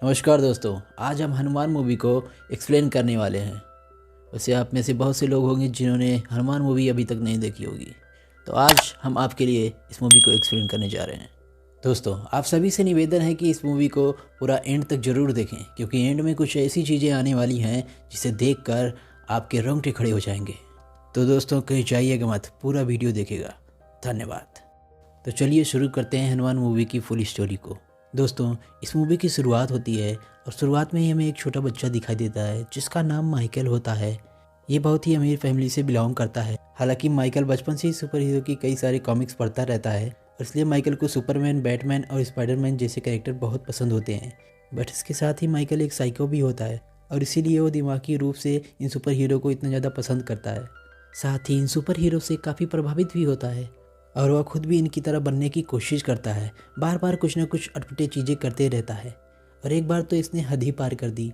नमस्कार दोस्तों, आज हम हनुमान मूवी को एक्सप्लेन करने वाले हैं। वैसे आप में से बहुत से लोग होंगे जिन्होंने हनुमान मूवी अभी तक नहीं देखी होगी, तो आज हम आपके लिए इस मूवी को एक्सप्लेन करने जा रहे हैं। दोस्तों, आप सभी से निवेदन है कि इस मूवी को पूरा एंड तक ज़रूर देखें, क्योंकि एंड में कुछ ऐसी चीज़ें आने वाली हैं जिसे देखकर आपके रोंगटे खड़े हो जाएंगे। तो दोस्तों, कहीं जाइएगा मत, पूरा वीडियो देखेगा। धन्यवाद। तो चलिए शुरू करते हैं हनुमान मूवी की फुल स्टोरी को। दोस्तों, इस मूवी की शुरुआत होती है और शुरुआत में ही हमें एक छोटा बच्चा दिखाई देता है जिसका नाम माइकल होता है। ये बहुत ही अमीर फैमिली से बिलोंग करता है। हालांकि माइकल बचपन से ही सुपर हीरो की कई सारे कॉमिक्स पढ़ता रहता है और इसलिए माइकल को सुपरमैन, बैटमैन और स्पाइडरमैन जैसे कैरेक्टर बहुत पसंद होते हैं। बट इसके साथ ही माइकल एक साइको भी होता है और इसीलिए वो दिमागी रूप से इन सुपर हीरो को इतना ज़्यादा पसंद करता है। साथ ही इन सुपर हीरो से काफ़ी प्रभावित भी होता है और वह खुद भी इनकी तरह बनने की कोशिश करता है। बार बार कुछ न कुछ अटपटे चीज़ें करते रहता है और एक बार तो इसने हद ही पार कर दी,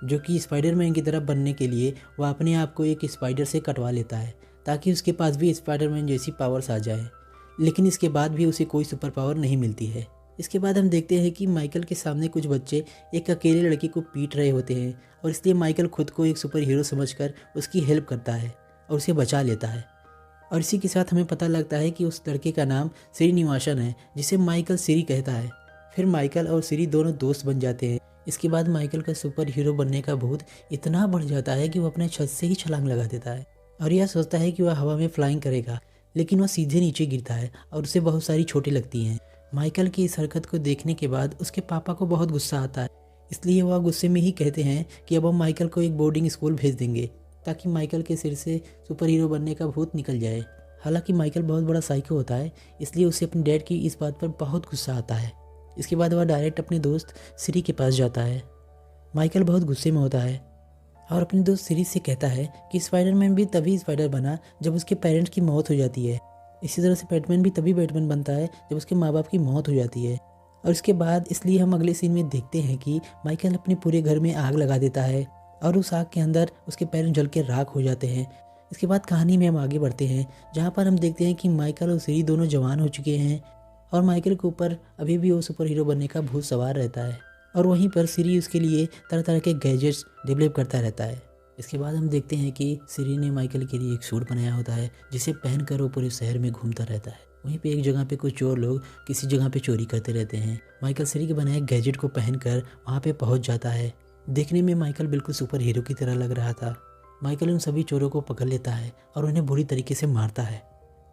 जो कि स्पाइडरमैन की तरह बनने के लिए वह अपने आप को एक स्पाइडर से कटवा लेता है ताकि उसके पास भी स्पाइडरमैन जैसी पावर्स आ जाए। लेकिन इसके बाद भी उसे कोई सुपर पावर नहीं मिलती है। इसके बाद हम देखते हैं कि माइकल के सामने कुछ बच्चे एक अकेले लड़की को पीट रहे होते हैं और इसलिए माइकल खुद को एक सुपर हीरो समझकर उसकी हेल्प करता है और उसे बचा लेता है। और इसी के साथ हमें पता लगता है कि उस लड़के का नाम श्रीनिवासन है, जिसे माइकल सिरी कहता है। फिर माइकल और सिरी दोनों दोस्त बन जाते हैं। इसके बाद माइकल का सुपर हीरो बनने का भूत इतना बढ़ जाता है कि वो अपने छत से ही छलांग लगा देता है और यह सोचता है कि वह हवा में फ्लाइंग करेगा, लेकिन वह सीधे नीचे गिरता है और उसे बहुत सारी चोटें लगती हैं। माइकल की इस हरकत को देखने के बाद उसके पापा को बहुत गुस्सा आता है, इसलिए वह गुस्से में ही कहते हैं कि अब हम माइकल को एक बोर्डिंग स्कूल भेज देंगे ताकि माइकल के सिर से सुपर हीरो बनने का भूत निकल जाए। हालांकि माइकल बहुत बड़ा साइको होता है, इसलिए उसे अपने डैड की इस बात पर बहुत गुस्सा आता है। इसके बाद वह डायरेक्ट अपने दोस्त सिरी के पास जाता है। माइकल बहुत गुस्से में होता है और अपने दोस्त सिरी से कहता है कि स्पाइडरमैन भी तभी स्पाइडर बना जब उसके पेरेंट्स की मौत हो जाती है। इसी तरह से बैटमैन भी तभी बैटमैन बनता है जब उसके माँ बाप की मौत हो जाती है। और इसके बाद इसलिए हम अगले सीन में देखते हैं कि माइकल अपने पूरे घर में आग लगा देता है और उस आग के अंदर उसके पेरेंट्स जल के राख हो जाते हैं। इसके बाद कहानी में हम आगे बढ़ते हैं, जहाँ पर हम देखते हैं कि माइकल और सिरी दोनों जवान हो चुके हैं और माइकल के ऊपर अभी भी वो सुपर हीरो बनने का भूत सवार रहता है और वहीं पर सिरी उसके लिए तरह तरह के गैजेट्स डेवलप करता रहता है। इसके बाद हम देखते हैं कि सिरी ने माइकल के लिए एक सूट बनाया होता है जिसे पहनकर वो पूरे शहर में घूमता रहता है। वहीं पे एक जगह पे कुछ चोर लोग किसी जगह पे चोरी करते रहते हैं। माइकल सिरी के बनाए गैजेट को पहनकर वहाँ पे पहुँच जाता है। देखने में माइकल बिल्कुल सुपर हीरो की तरह लग रहा था। माइकल उन सभी चोरों को पकड़ लेता है और उन्हें बुरी तरीके से मारता है।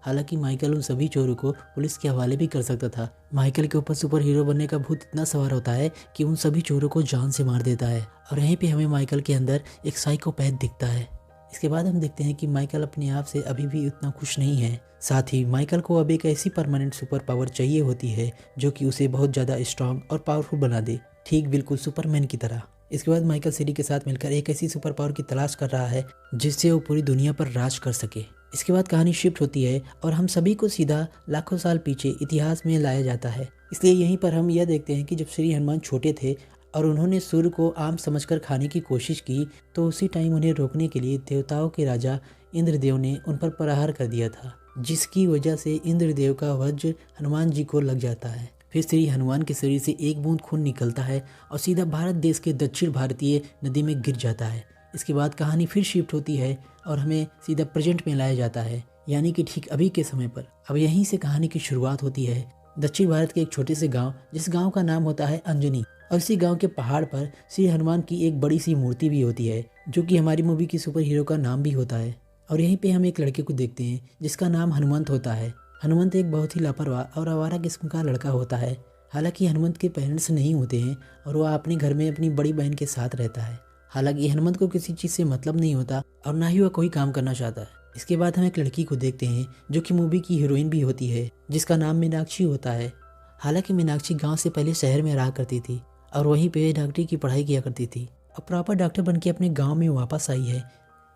हालांकि माइकल उन सभी चोरों को पुलिस के हवाले भी कर सकता था। माइकल के ऊपर सुपर हीरो बनने का भूत इतना सवार होता है कि उन सभी चोरों को जान से मार देता है और यहीं पे हमें माइकल के अंदर एक साइकोपैथ दिखता है। इसके बाद हम देखते हैं कि माइकल अपने आप से अभी भी उतना खुश नहीं है। साथ ही माइकल को अब एक ऐसी परमानेंट सुपर पावर चाहिए होती है जो कि उसे बहुत ज़्यादा स्ट्रांग और पावरफुल बना दे, ठीक बिल्कुल सुपरमैन की तरह। इसके बाद माइकल सिरी के साथ मिलकर एक ऐसी सुपर पावर की तलाश कर रहा है जिससे वो पूरी दुनिया पर राज कर सके। इसके बाद कहानी शिफ्ट होती है और हम सभी को सीधा लाखों साल पीछे इतिहास में लाया जाता है। इसलिए यहीं पर हम यह देखते हैं कि जब श्री हनुमान छोटे थे और उन्होंने सूर्य को आम समझकर खाने की कोशिश की, तो उसी टाइम उन्हें रोकने के लिए देवताओं के राजा इंद्रदेव ने उन पर प्रहार कर दिया था, जिसकी वजह से इंद्रदेव का वज्र हनुमान जी को लग जाता है। फिर श्री हनुमान के शरीर से एक बूंद खून निकलता है और सीधा भारत देश के दक्षिण भारतीय नदी में गिर जाता है। इसके बाद कहानी फिर शिफ्ट होती है और हमें सीधा प्रेजेंट में लाया जाता है, यानी कि ठीक अभी के समय पर। अब यहीं से कहानी की शुरुआत होती है दक्षिण भारत के एक छोटे से गांव, जिस गांव का नाम होता है अंजनी। और इसी गांव के पहाड़ पर श्री हनुमान की एक बड़ी सी मूर्ति भी होती है, जो कि हमारी मूवी की सुपर हीरो का नाम भी होता है। और यहीं पे हम एक लड़के को देखते हैं जिसका नाम हनुमंत होता है। हनुमंत एक बहुत ही लापरवाह और आवारा किस्म का लड़का होता है। हालांकि हनुमंत के पेरेंट्स नहीं होते हैं और वह अपने घर में अपनी बड़ी बहन के साथ रहता है। हालांकि हनुमंत को किसी चीज़ से मतलब नहीं होता और ना ही वह कोई काम करना चाहता है। इसके बाद हम एक लड़की को देखते हैं जो कि मूवी की हीरोइन भी होती है, जिसका नाम मीनाक्षी होता है। हालांकि मीनाक्षी गाँव से पहले शहर में रहा करती थी और वहीं पे डॉक्टरी की पढ़ाई किया करती थी। अब प्रॉपर डॉक्टर बन के अपने गाँव में वापस आई है।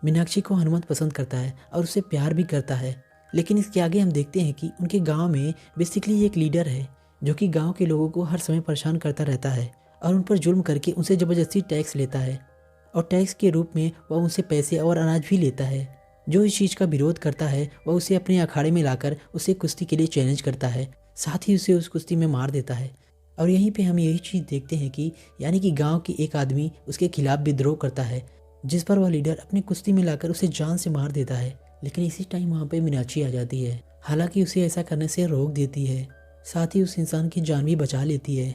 मीनाक्षी को हनुमंत पसंद करता है और उससे प्यार भी करता है। लेकिन इसके आगे हम देखते हैं कि उनके गांव में बेसिकली एक लीडर है जो कि गांव के लोगों को हर समय परेशान करता रहता है और उन पर जुल्म करके उनसे ज़बरदस्ती टैक्स लेता है और टैक्स के रूप में वह उनसे पैसे और अनाज भी लेता है। जो इस चीज़ का विरोध करता है वह उसे अपने अखाड़े में लाकर उसे कुश्ती के लिए चैलेंज करता है, साथ ही उसे उस कुश्ती में मार देता है। और यहीं पे हम यही चीज़ देखते हैं कि यानी कि गांव के एक आदमी उसके खिलाफ विद्रोह करता है, जिस पर वह लीडर अपनी कुश्ती में लाकर उसे जान से मार देता है। लेकिन इसी टाइम वहाँ पे मीनाक्षी आ जाती है, हालांकि उसे ऐसा करने से रोक देती है, साथ ही उस इंसान की जान भी बचा लेती है।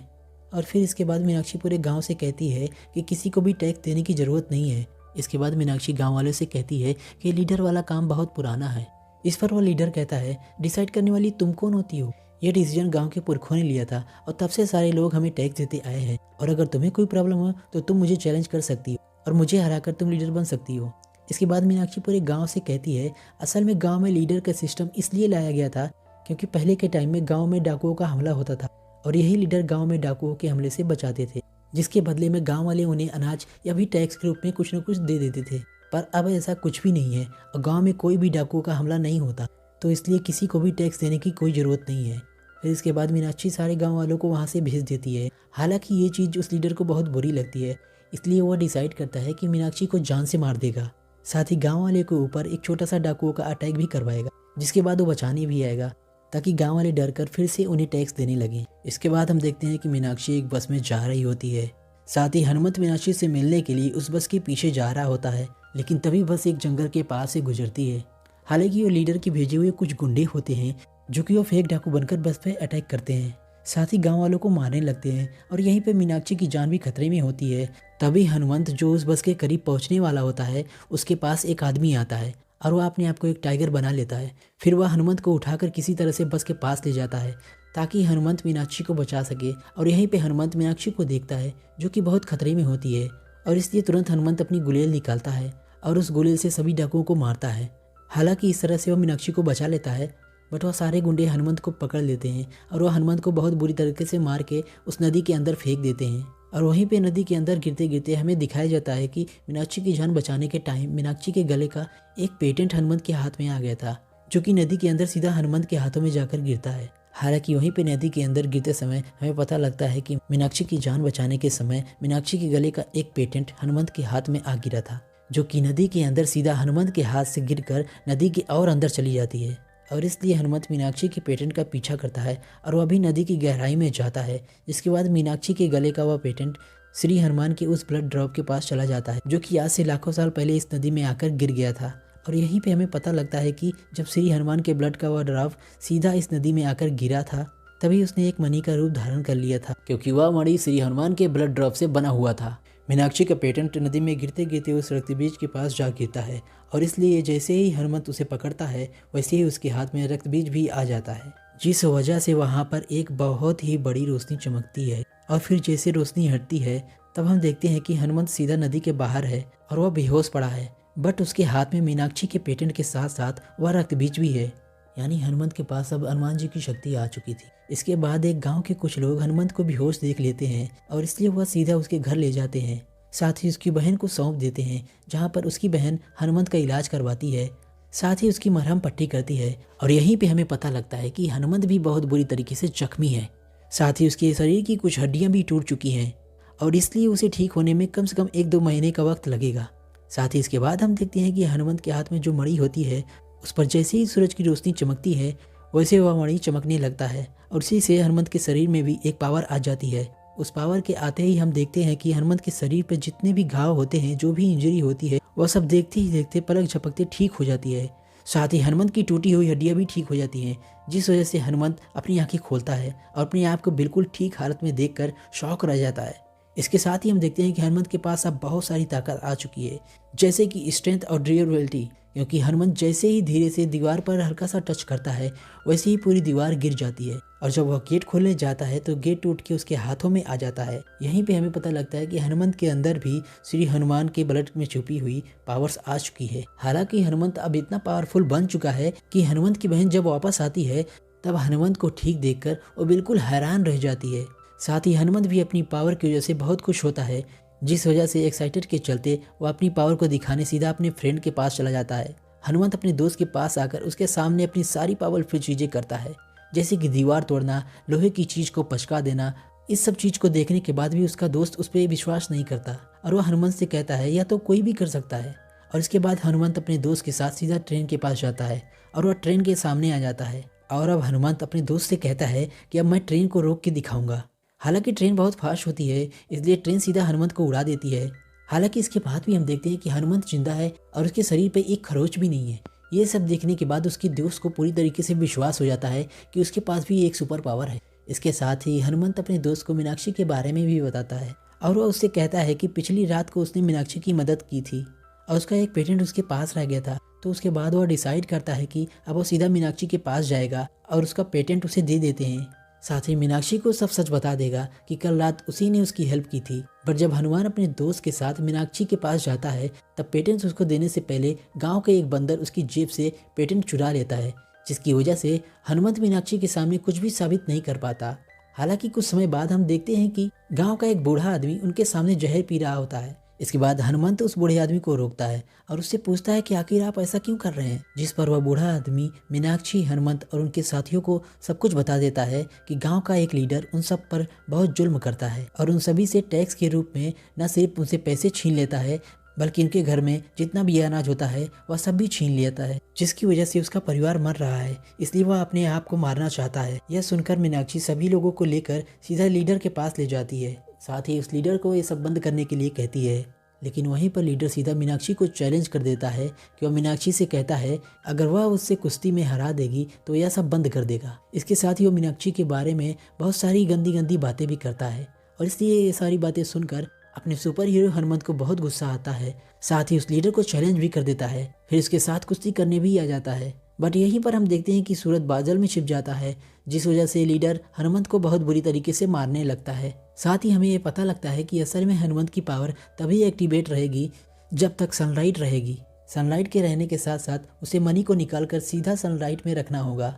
और फिर इसके बाद मीनाक्षी पूरे गांव से कहती है कि किसी को भी टैक्स देने की ज़रूरत नहीं है। इसके बाद मीनाक्षी गांव वालों से कहती है कि लीडर वाला काम बहुत पुराना है। इस पर वो लीडर कहता है, डिसाइड करने वाली तुम कौन होती हो? ये डिसीजन गांव के पुरखों ने लिया था और तब से सारे लोग हमें टैक्स देते आए हैं, और अगर तुम्हें कोई प्रॉब्लम हो तो तुम मुझे चैलेंज कर सकती हो और मुझे हराकर तुम लीडर बन सकती हो। इसके बाद मीनाक्षी पूरे गांव से कहती है, असल में गांव में लीडर का सिस्टम इसलिए लाया गया था क्योंकि पहले के टाइम में गांव में डाकुओं का हमला होता था और यही लीडर गांव में डाकुओं के हमले से बचाते थे, जिसके बदले में गांव वाले उन्हें अनाज या भी टैक्स के रूप में कुछ न कुछ दे देते थे। पर अब ऐसा कुछ भी नहीं है और गांव में कोई भी डाकुओं का हमला नहीं होता, तो इसलिए किसी को भी टैक्स देने की कोई ज़रूरत नहीं है। फिर इसके बाद मीनाक्षी सारे गांव वालों को वहां से भेज देती है। हालांकि ये चीज़ उस लीडर को बहुत बुरी लगती है, इसलिए वह डिसाइड करता है कि मीनाक्षी को जान से मार देगा, साथ ही गांव वाले के ऊपर एक छोटा सा डाकुओं का अटैक भी करवाएगा, जिसके बाद वो बचाने भी आएगा ताकि गांव वाले डर कर फिर से उन्हें टैक्स देने लगे। इसके बाद हम देखते हैं कि मीनाक्षी एक बस में जा रही होती है, साथ ही हनुमंत मीनाक्षी से मिलने के लिए उस बस के पीछे जा रहा होता है, लेकिन तभी बस एक जंगल के पास से गुजरती है। हालांकि वो लीडर के भेजे हुए कुछ गुंडे होते हैं जो कि वो फेक डाकू बनकर बस पे अटैक करते हैं, साथ ही गांव वालों को मारने लगते हैं और यहीं पे मीनाक्षी की जान भी खतरे में होती है। तभी हनुमंत जो उस बस के करीब पहुंचने वाला होता है, उसके पास एक आदमी आता है और वह अपने आप को एक टाइगर बना लेता है। फिर वह हनुमंत को उठाकर किसी तरह से बस के पास ले जाता है ताकि हनुमंत मीनाक्षी को बचा सके। और यहीं पे हनुमंत मीनाक्षी को देखता है जो कि बहुत खतरे में होती है, और इसलिए तुरंत हनुमंत अपनी गुलेल निकालता है और उस गुलेल से सभी डाकुओं को मारता है। हालांकि इस तरह से वह मीनाक्षी को बचा लेता है, बट वह सारे गुंडे हनुमंत को पकड़ लेते हैं और वह हनुमंत को बहुत बुरी तरीके से मार के उस नदी के अंदर फेंक देते हैं। और वहीं पे नदी के अंदर गिरते गिरते हमें दिखाया जाता है कि मीनाक्षी की जान बचाने के टाइम मीनाक्षी के गले का एक पेटेंट हनुमंत के हाथ में आ गया था, जो कि नदी के अंदर सीधा हनुमंत के हाथों में जाकर गिरता है। हालांकि वहीं पे नदी के अंदर गिरते समय हमें पता लगता है कि मीनाक्षी की जान बचाने के समय मीनाक्षी के गले का एक पेटेंट हनुमंत के हाथ में आ गिरा था, जो कि नदी के अंदर सीधा हनुमंत के हाथ से गिरकर नदी के और अंदर चली जाती है। और इसलिए हनुमंत मीनाक्षी के पेटेंट का पीछा करता है और वह भी नदी की गहराई में जाता है, जिसके बाद मीनाक्षी के गले का वह पेटेंट श्री हनुमान के उस ब्लड ड्रॉप के पास चला जाता है, जो कि आज से लाखों साल पहले इस नदी में आकर गिर गया था। और यहीं पे हमें पता लगता है कि जब श्री हनुमान के ब्लड का वह ड्रॉप सीधा इस नदी में आकर गिरा था, तभी उसने एक मणि का रूप धारण कर लिया था, क्योंकि वह मणि श्री हनुमान के ब्लड ड्रॉप से बना हुआ था। मीनाक्षी का पेटेंट नदी में गिरते गिरते उस रक्तबीज के पास जा गिरता है, और इसलिए जैसे ही हनुमंत उसे पकड़ता है वैसे ही उसके हाथ में रक्तबीज भी आ जाता है, जिस वजह से वहाँ पर एक बहुत ही बड़ी रोशनी चमकती है। और फिर जैसे रोशनी हटती है तब हम देखते हैं कि हनुमंत सीधा नदी के बाहर है और वह बेहोश पड़ा है, बट उसके हाथ में मीनाक्षी के पेटेंट के साथ साथ वह रक्तबीज भी है, यानी हनुमंत के पास अब हनुमान जी की शक्ति आ चुकी थी। इसके बाद एक गांव के कुछ लोग हनुमंत को बेहोश देख लेते हैं और इसलिए वह सीधा उसके घर ले जाते हैं, साथ ही उसकी बहन को सौंप देते हैं, जहां पर उसकी बहन हनुमंत का इलाज करवाती है, साथ ही उसकी मरहम पट्टी करती है। और यहीं पे हमें पता लगता है कि हनुमंत भी बहुत बुरी तरीके से जख्मी है, साथ ही उसके शरीर की कुछ हड्डियां भी टूट चुकी हैं और इसलिए उसे ठीक होने में कम से कम 1-2 महीने का वक्त लगेगा। साथ ही इसके बाद हम देखते हैं कि हनुमंत के हाथ में जो मणि होती है उस पर जैसे ही सूरज की रोशनी चमकती है वैसे वह मणि चमकने लगता है, और उसी से हनुमंत के शरीर में भी एक पावर आ जाती है। उस पावर के आते ही हम देखते हैं कि हनुमंत के शरीर पर जितने भी घाव होते हैं, जो भी इंजरी होती है, वह सब देखते ही देखते पलक झपकते ठीक हो जाती है। साथ ही हनुमंत की टूटी हुई हड्डियां भी ठीक हो जाती हैं, जिस वजह से हनुमंत अपनी आंखें खोलता है और अपने आप को बिल्कुल ठीक हालत में देखकर शॉक रह जाता है। इसके साथ ही हम देखते हैं कि हनुमंत के पास अब बहुत सारी ताकत आ चुकी है, जैसे कि स्ट्रेंथ और ड्यूरेबिलिटी, क्योंकि हनुमंत जैसे ही धीरे से दीवार पर हल्का सा टच करता है वैसे ही पूरी दीवार गिर जाती है, और जब वह गेट खोलने जाता है तो गेट टूट के उसके हाथों में आ जाता है। यहीं पे हमें पता लगता है कि हनुमंत के अंदर भी श्री हनुमान के ब्लड में छुपी हुई पावर्स आ चुकी है। हालांकि हनुमंत अब इतना पावरफुल बन चुका है कि हनुमंत की बहन जब वापस आती है तब हनुमंत को ठीक देखकर वो बिल्कुल हैरान रह जाती है। साथ ही हनुमंत भी अपनी पावर की वजह से बहुत खुश होता है, जिस वजह से एक्साइटेड के चलते वो अपनी पावर को दिखाने सीधा अपने फ्रेंड के पास चला जाता है। हनुमंत अपने दोस्त के पास आकर उसके सामने अपनी सारी पावरफुल चीजें करता है, जैसे कि दीवार तोड़ना, लोहे की चीज को पचका देना। इस सब चीज को देखने के बाद भी उसका दोस्त उस पर विश्वास नहीं करता और वह हनुमंत से कहता है या तो कोई भी कर सकता है। और इसके बाद हनुमंत अपने दोस्त के साथ सीधा ट्रेन के पास जाता है और वह ट्रेन के सामने आ जाता है। और अब हनुमंत अपने दोस्त से कहता है कि अब मैं ट्रेन को रोक के दिखाऊंगा। हालांकि ट्रेन बहुत फास्ट होती है, इसलिए ट्रेन सीधा हनुमंत को उड़ा देती है। हालांकि इसके बाद भी हम देखते हैं कि हनुमंत जिंदा है और उसके शरीर पे एक खरोच भी नहीं है। ये सब देखने के बाद उसकी दोस्त को पूरी तरीके से विश्वास हो जाता है कि उसके पास भी एक सुपर पावर है। इसके साथ ही हनुमंत अपने दोस्त को मीनाक्षी के बारे में भी बताता है और वह उससे कहता है कि पिछली रात को उसने मीनाक्षी की मदद की थी और उसका एक पेटेंट उसके पास रह गया था। तो उसके बाद वह डिसाइड करता है कि अब वो सीधा मीनाक्षी के पास जाएगा और उसका पेटेंट उसे दे देते हैं। साथ ही मीनाक्षी को सब सच बता देगा कि कल रात उसी ने उसकी हेल्प की थी। पर जब हनुमान अपने दोस्त के साथ मीनाक्षी के पास जाता है तब पेटेंट उसको देने से पहले गांव के एक बंदर उसकी जेब से पेटेंट चुरा लेता है, जिसकी वजह से हनुमंत मीनाक्षी के सामने कुछ भी साबित नहीं कर पाता। हालांकि कुछ समय बाद हम देखते हैं कि गांव का एक बूढ़ा आदमी उनके सामने जहर पी रहा होता है। इसके बाद हनुमंत उस बूढ़े आदमी को रोकता है और उससे पूछता है कि आखिर आप ऐसा क्यों कर रहे हैं, जिस पर वह बूढ़ा आदमी मीनाक्षी, हनुमंत और उनके साथियों को सब कुछ बता देता है कि गांव का एक लीडर उन सब पर बहुत जुल्म करता है और उन सभी से टैक्स के रूप में न सिर्फ उनसे पैसे छीन लेता है बल्कि इनके घर में जितना भी अनाज होता है वह सब भी छीन लेता है, जिसकी वजह से उसका परिवार मर रहा है। इसलिए वह अपने आप को मारना चाहता है। यह सुनकर मीनाक्षी सभी लोगों को लेकर सीधा लीडर के पास ले जाती है। साथ ही उस लीडर को ये सब बंद करने के लिए कहती है। लेकिन वहीं पर लीडर सीधा मीनाक्षी को चैलेंज कर देता है कि वह मीनाक्षी से कहता है अगर वह उससे कुश्ती में हरा देगी तो यह सब बंद कर देगा। इसके साथ ही वो मीनाक्षी के बारे में बहुत सारी गंदी गंदी बातें भी करता है और इसलिए ये सारी बातें सुनकर अपने सुपर हीरो हनुमंत को बहुत गुस्सा आता है। साथ ही उस लीडर को चैलेंज भी कर देता है, फिर इसके साथ कुश्ती करने भी आ जाता है। बट यहीं पर हम देखते हैं कि सूरज बादल में छिप जाता है, जिस वजह से लीडर हनुमंत को बहुत बुरी तरीके से मारने लगता है। साथ ही हमें ये पता लगता है कि असल में हनुमंत की पावर तभी एक्टिवेट रहेगी जब तक सनलाइट रहेगी। सनलाइट के रहने के साथ साथ उसे मनी को निकालकर सीधा सनलाइट में रखना होगा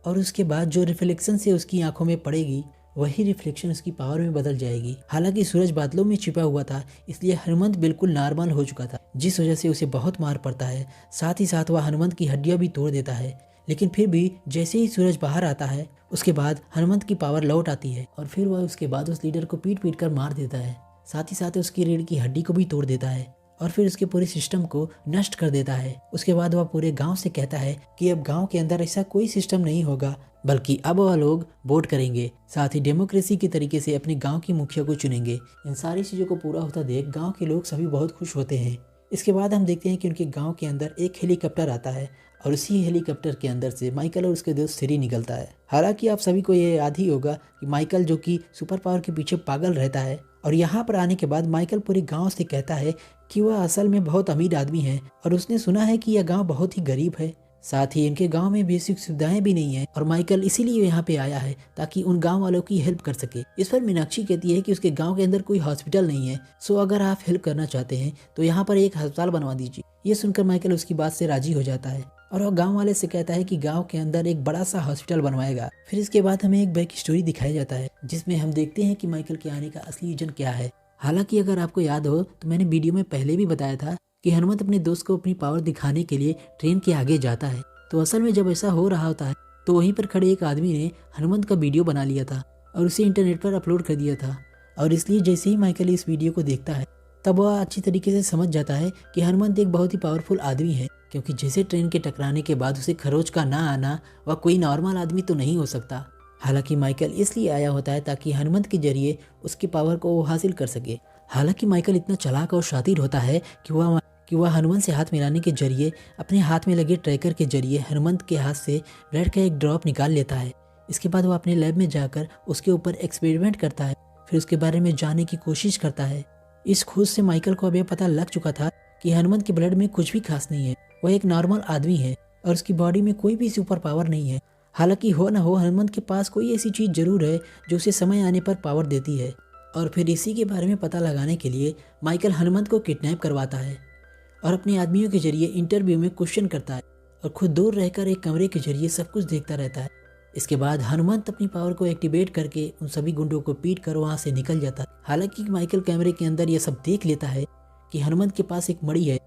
और उसके बाद जो रिफ्लेक्शन से उसकी आंखों में पड़ेगी वही रिफ्लेक्शन उसकी पावर में बदल जाएगी। हालांकि सूरज बादलों में छिपा हुआ था, इसलिए हनुमंत बिल्कुल नॉर्मल हो चुका था, जिस वजह से उसे बहुत मार पड़ता है। साथ ही साथ वह हनुमंत की हड्डियां भी तोड़ देता है। लेकिन फिर भी जैसे ही सूरज बाहर आता है उसके बाद हनुमंत की पावर लौट आती है और फिर वह उसके बाद उस लीडर को पीट पीट कर मार देता है। साथ ही साथ उसकी रीढ़ की हड्डी को भी तोड़ देता है और फिर उसके पूरे सिस्टम को नष्ट कर देता है। उसके बाद वह पूरे गांव से कहता है कि अब गांव के अंदर ऐसा कोई सिस्टम नहीं होगा, बल्कि अब वह लोग वोट करेंगे, साथ ही डेमोक्रेसी के तरीके से अपने गांव की मुखिया को चुनेंगे। इन सारी चीज़ों को पूरा होता देख गांव के लोग सभी बहुत खुश होते हैं। इसके बाद हम देखते हैं कि उनके गांव के अंदर एक हेलीकॉप्टर आता है और उसी हेलीकॉप्टर के अंदर से माइकल और उसके दोस्त सिरी निकलता है। हालांकि आप सभी को ये याद ही होगा कि माइकल जो कि सुपर पावर के पीछे पागल रहता है और यहाँ पर आने के बाद माइकल पूरे गांव से कहता है कि वह असल में बहुत अमीर आदमी है और उसने सुना है कि यह गांव बहुत ही गरीब है। साथ ही इनके गांव में बेसिक सुविधाएं भी नहीं है और माइकल इसीलिए यहाँ पे आया है ताकि उन गांव वालों की हेल्प कर सके। इस पर मीनाक्षी कहती है कि उसके गांव के अंदर कोई हॉस्पिटल नहीं है, सो अगर आप हेल्प करना चाहते हैं तो यहाँ पर एक अस्पताल बनवा दीजिए। ये सुनकर माइकल उसकी बात से राजी हो जाता है और वह गाँव वाले से कहता है कि गाँव के अंदर एक बड़ा सा हॉस्पिटल बनवाएगा। फिर इसके बाद हमें एक बैक स्टोरी दिखाया जाता है जिसमें हम देखते हैं कि माइकल के आने का असली रीजन क्या है। हालांकि अगर आपको याद हो तो मैंने वीडियो में पहले भी बताया था कि हनुमंत अपने दोस्त को अपनी पावर दिखाने के लिए ट्रेन के आगे जाता है। तो असल में जब ऐसा हो रहा होता है तो वहीं पर खड़े एक आदमी ने हनुमंत का वीडियो बना लिया था और उसे इंटरनेट पर अपलोड कर दिया था और इसलिए जैसे ही माइकल इस वीडियो को देखता है तब वह अच्छी तरीके से समझ जाता है कि हनुमंत एक बहुत ही पावरफुल आदमी है, क्योंकि जैसे ट्रेन के टकराने के बाद उसे खरोच का ना आना वह कोई नॉर्मल आदमी तो नहीं हो सकता। हालांकि माइकल इसलिए आया होता है ताकि हनुमंत के जरिए उसकी पावर को वो हासिल कर सके। हालांकि माइकल इतना चालाक और शातिर होता है कि वह हनुमंत से हाथ मिलाने के जरिए अपने हाथ में लगे ट्रैकर के जरिए हनुमंत के हाथ से ब्लड का एक ड्रॉप निकाल लेता है। इसके बाद वह अपने लैब में जाकर उसके ऊपर एक्सपेरिमेंट करता है, फिर उसके बारे में जानने की कोशिश करता है। इस खोज से माइकल को अब यह पता लग चुका था कि हनुमंत के ब्लड में कुछ भी खास नहीं है, वह एक नॉर्मल आदमी है और उसकी बॉडी में कोई भी सुपर पावर नहीं है। हालांकि हो ना हो हनुमंत के पास कोई ऐसी चीज जरूर है जो उसे समय आने पर पावर देती है। और फिर इसी के बारे में पता लगाने के लिए माइकल हनुमंत को किडनैप करवाता है और अपने आदमियों के जरिए इंटरव्यू में क्वेश्चन करता है और खुद दूर रहकर एक कमरे के जरिए सब कुछ देखता रहता है। इसके बाद हनुमंत अपनी पावर को एक्टिवेट करके उन सभी गुंडों को पीट कर वहां से निकल जाता है। हालांकि माइकल कैमरे के अंदर यह सब देख लेता है कि हनुमंत के पास एक मणि है,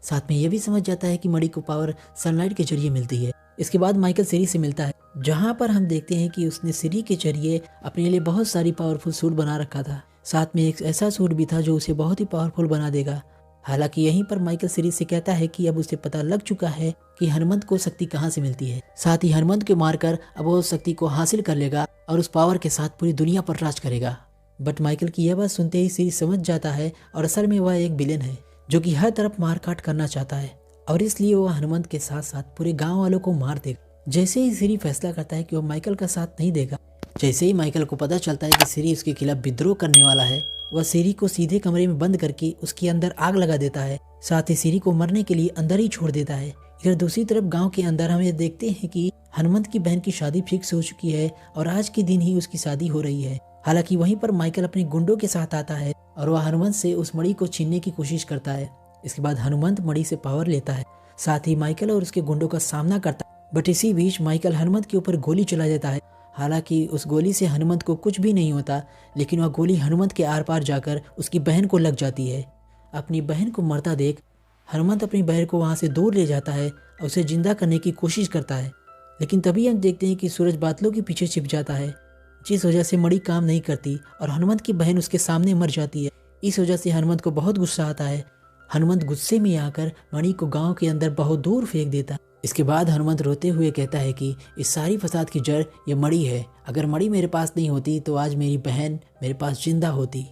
साथ में यह भी समझ जाता है कि मणि को पावर सनलाइट के जरिए मिलती है। इसके बाद माइकल सिरी से मिलता है, जहाँ पर हम देखते हैं कि उसने सिरी के जरिए अपने लिए बहुत सारी पावरफुल सूट बना रखा था। साथ में एक ऐसा सूट भी था जो उसे बहुत ही पावरफुल बना देगा। हालांकि यहीं पर माइकल श्री से कहता है कि अब उसे पता लग चुका है कि हनुमंत को शक्ति कहाँ से मिलती है। साथ ही हनुमंत को मारकर अब वो उस शक्ति को हासिल कर लेगा और उस पावर के साथ पूरी दुनिया पर राज करेगा। बट माइकल की यह बात सुनते ही श्री समझ जाता है और असल में वह एक विलेन है जो कि हर तरफ मारकाट करना चाहता है और इसलिए वह हनुमंत के साथ साथ पूरे गाँव वालों को मार देगा। जैसे ही श्री फैसला करता है कि वह माइकल का साथ नहीं देगा, जैसे ही माइकल को पता चलता है कि श्री उसके खिलाफ विद्रोह करने वाला है, वह श्री को सीधे कमरे में बंद करके उसके अंदर आग लगा देता है। साथ ही श्री को मरने के लिए अंदर ही छोड़ देता है। इधर दूसरी तरफ गांव के अंदर हम ये देखते हैं कि हनुमंत की बहन की शादी फिक्स हो चुकी है और आज के दिन ही उसकी शादी हो रही है। हालांकि वहीं पर माइकल अपने गुंडों के साथ आता है और वह हनुमंत से उस मणि को छीनने की कोशिश करता है। इसके बाद हनुमंत मणि से पावर लेता है, साथ ही माइकल और उसके गुंडों का सामना करता है। बट इसी बीच माइकल हनुमंत के ऊपर गोली चला देता है। हालांकि उस गोली से हनुमंत को कुछ भी नहीं होता, लेकिन वह गोली हनुमंत के आर पार जाकर उसकी बहन को लग जाती है। अपनी बहन को मरता देख हनुमंत अपनी बहन को वहां से दूर ले जाता है और उसे जिंदा करने की कोशिश करता है, लेकिन तभी हम देखते हैं कि सूरज बादलों के पीछे छिप जाता है, जिस वजह से मणि काम नहीं करती और हनुमंत की बहन उसके सामने मर जाती है। इस वजह से हनुमंत को बहुत गुस्सा आता है। हनुमंत गुस्से में आकर मणि को गांव के अंदर बहुत दूर फेंक देता है। इसके बाद हनुमंत रोते हुए कहता है कि इस सारी फसाद की जड़ ये मणि है। अगर मणि मेरे पास नहीं होती तो आज मेरी बहन मेरे पास जिंदा होती।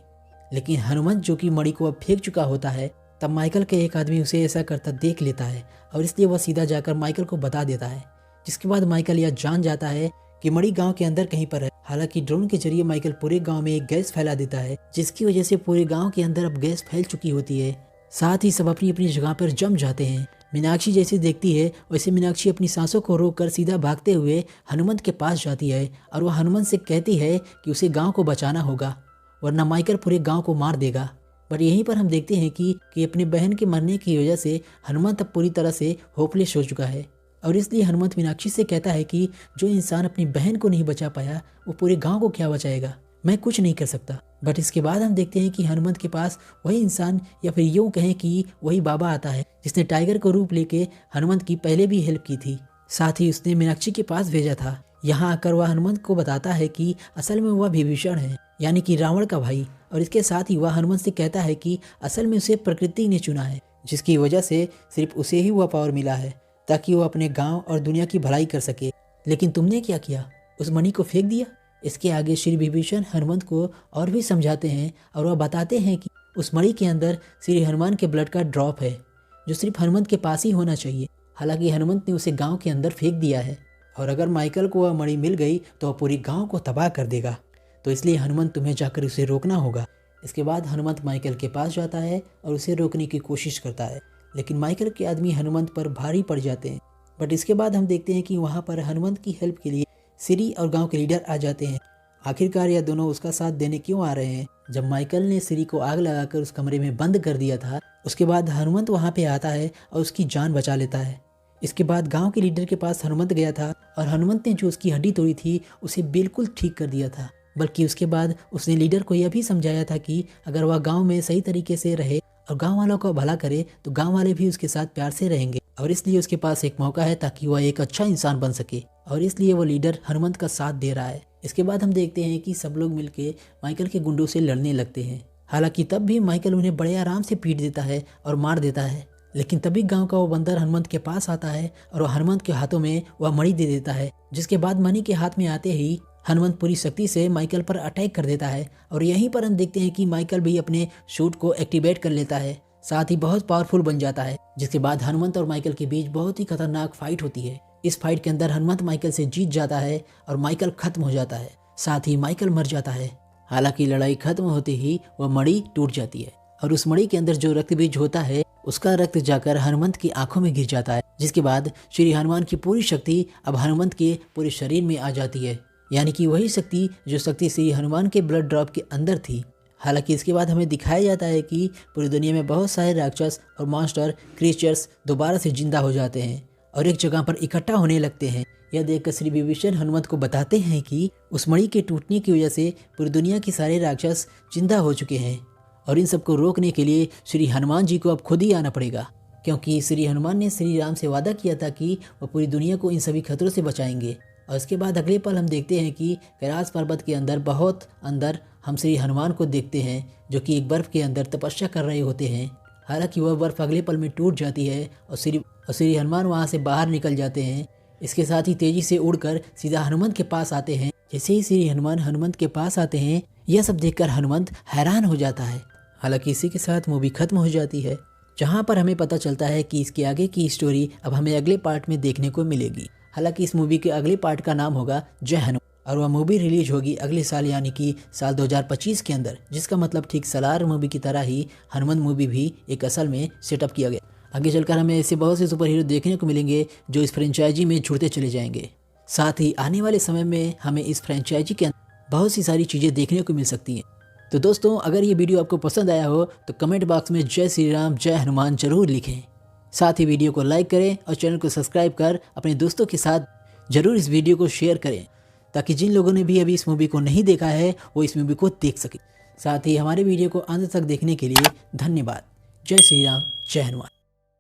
लेकिन हनुमंत जो कि मणि को अब फेंक चुका होता है, तब माइकल के एक आदमी उसे ऐसा करता देख लेता है और इसलिए वह सीधा जाकर माइकल को बता देता है। जिसके बाद माइकल यह जान जाता है कि मणि गांव के अंदर कहीं पर है। हालांकि ड्रोन के जरिए माइकल पूरे गांव में एक गैस फैला देता है, जिसकी वजह से पूरे गांव के अंदर अब गैस फैल चुकी होती है। साथ ही सब अपनी अपनी जगह पर जम जाते हैं। मीनाक्षी जैसे देखती है वैसे मीनाक्षी अपनी सांसों को रोककर सीधा भागते हुए हनुमंत के पास जाती है और वह हनुमंत से कहती है कि उसे गांव को बचाना होगा, वरना माइकल पूरे गांव को मार देगा। पर यहीं पर हम देखते हैं कि अपने बहन के मरने की वजह से हनुमंत अब पूरी तरह से होपलेस हो चुका है और इसलिए हनुमंत मीनाक्षी से कहता है कि जो इंसान अपनी बहन को नहीं बचा पाया वो पूरे गांव को क्या बचाएगा, मैं कुछ नहीं कर सकता। बट इसके बाद हम देखते हैं कि हनुमंत के पास वही इंसान या फिर यूं कहें कि वही बाबा आता है जिसने टाइगर को रूप लेके हनुमंत की पहले भी हेल्प की थी। साथ ही उसने मीनाक्षी के पास भेजा था। यहाँ आकर वह हनुमंत को बताता है कि असल में वह विभीषण है, यानी कि रावण का भाई, और इसके साथ ही वह हनुमंत से कहता है कि असल में उसे प्रकृति ने चुना है, जिसकी वजह से सिर्फ उसे ही वह पावर मिला है ताकि वो अपने गाँव और दुनिया की भलाई कर सके। लेकिन तुमने क्या किया, उस मणि को फेंक दिया। इसके आगे श्री विभीषण हनुमंत को और भी समझाते हैं और वह बताते हैं कि उस मणि के अंदर श्री हनुमान के ब्लड का ड्रॉप है जो सिर्फ हनुमंत के पास ही होना चाहिए। हालांकि हनुमंत ने उसे गांव के अंदर फेंक दिया है और अगर माइकल को वह मणि मिल गई तो वह पूरी गांव को तबाह कर देगा, तो इसलिए हनुमंत तुम्हें जाकर उसे रोकना होगा। इसके बाद हनुमंत माइकल के पास जाता है और उसे रोकने की कोशिश करता है, लेकिन माइकल के आदमी हनुमंत पर भारी पड़ जाते हैं। बट इसके बाद हम देखते हैं कि वहाँ पर हनुमंत की हेल्प के लिए श्री और गांव के लीडर आ जाते हैं। आखिरकार यह दोनों उसका साथ देने क्यों आ रहे हैं? जब माइकल ने श्री को आग लगाकर उस कमरे में बंद कर दिया था, उसके बाद हनुमंत वहाँ पे आता है और उसकी जान बचा लेता है। इसके बाद गांव के लीडर के पास हनुमंत गया था और हनुमंत ने जो उसकी हड्डी तोड़ी थी उसे बिल्कुल ठीक कर दिया था। बल्कि उसके बाद उसने लीडर को यह भी समझाया था कि अगर वह गाँव में सही तरीके से रहे और गाँव वालों का भला करे तो गाँव वाले भी उसके साथ प्यार से रहेंगे और इसलिए उसके पास एक मौका है ताकि वह एक अच्छा इंसान बन सके, और इसलिए वो लीडर हनुमंत का साथ दे रहा है। इसके बाद हम देखते हैं कि सब लोग मिलके माइकल के गुंडों से लड़ने लगते हैं। हालांकि तब भी माइकल उन्हें बड़े आराम से पीट देता है और मार देता है, लेकिन तभी गांव का वो बंदर हनुमंत के पास आता है और वह हनुमंत के हाथों में वह मणि दे देता है, जिसके बाद मणि के हाथ में आते ही हनुमंत पूरी शक्ति से माइकल पर अटैक कर देता है। और यहीं पर हम देखते हैं कि माइकल भी अपने शूट को एक्टिवेट कर लेता है, साथ ही बहुत पावरफुल बन जाता है। जिसके बाद हनुमंत और माइकल के बीच बहुत ही खतरनाक फाइट होती है। इस फाइट के अंदर हनुमंत माइकल से जीत जाता है और माइकल खत्म हो जाता है, साथ ही माइकल मर जाता है। हालांकि लड़ाई खत्म होते ही वह मणि टूट जाती है और उस मणि के अंदर जो रक्त बीज होता है उसका रक्त जाकर हनुमंत की आंखों में गिर जाता है, जिसके बाद श्री हनुमान की पूरी शक्ति अब हनुमंत के पूरे शरीर में आ जाती है, यानी कि वही शक्ति जो शक्ति श्री हनुमान के ब्लड ड्रॉप के अंदर थी। हालांकि इसके बाद हमें दिखाया जाता है कि पूरी दुनिया में बहुत सारे राक्षस और मॉन्स्टर क्रीचर्स दोबारा से जिंदा हो जाते हैं और एक जगह पर इकट्ठा होने लगते हैं। यह देखकर श्री विभीषण हनुमंत को बताते हैं कि उस मणि के टूटने की वजह से पूरी दुनिया के सारे राक्षस जिंदा हो चुके हैं और इन सबको रोकने के लिए श्री हनुमान जी को अब खुद ही आना पड़ेगा, क्योंकि श्री हनुमान ने श्री राम से वादा किया था कि वह पूरी दुनिया को इन सभी खतरों से बचाएंगे। और इसके बाद अगले पल हम देखते हैं कि कैलाश पर्वत के अंदर बहुत अंदर हम श्री हनुमान को देखते हैं जो कि एक बर्फ के अंदर तपस्या कर रहे होते हैं। हालांकि वह बर्फ अगले पल में टूट जाती है और श्री हनुमान वहां से बाहर निकल जाते हैं। इसके साथ ही तेजी से उड़कर सीधा हनुमंत के पास आते हैं। जैसे ही श्री हनुमान हनुमंत के पास आते हैं, यह सब देखकर हनुमंत हैरान हो जाता है। हालांकि इसी के साथ मूवी खत्म हो जाती है, जहां पर हमें पता चलता है कि इसके आगे की स्टोरी अब हमें अगले पार्ट में देखने को मिलेगी। हालांकि इस मूवी के अगले पार्ट का नाम होगा जय हनुमान और वह मूवी रिलीज होगी अगले साल, यानी कि साल 2025 के अंदर, जिसका मतलब ठीक सलार मूवी की तरह ही हनुमान मूवी भी एक असल में सेटअप किया गया। आगे चलकर हमें ऐसे बहुत से सुपर हीरो देखने को मिलेंगे जो इस फ्रेंचाइजी में जुड़ते चले जाएंगे। साथ ही आने वाले समय में हमें इस फ्रेंचाइजी के अंदर बहुत सी सारी चीज़ें देखने को मिल सकती हैं। तो दोस्तों, अगर ये वीडियो आपको पसंद आया हो तो कमेंट बॉक्स में जय श्री राम जय हनुमान जरूर लिखें। साथ ही वीडियो को लाइक करें और चैनल को सब्सक्राइब कर अपने दोस्तों के साथ जरूर इस वीडियो को शेयर करें, ताकि जिन लोगों ने भी अभी इस मूवी को नहीं देखा है वो इस मूवी को देख सके। साथ ही हमारे वीडियो को अंत तक देखने के लिए धन्यवाद। जय श्री राम जय हनुमान।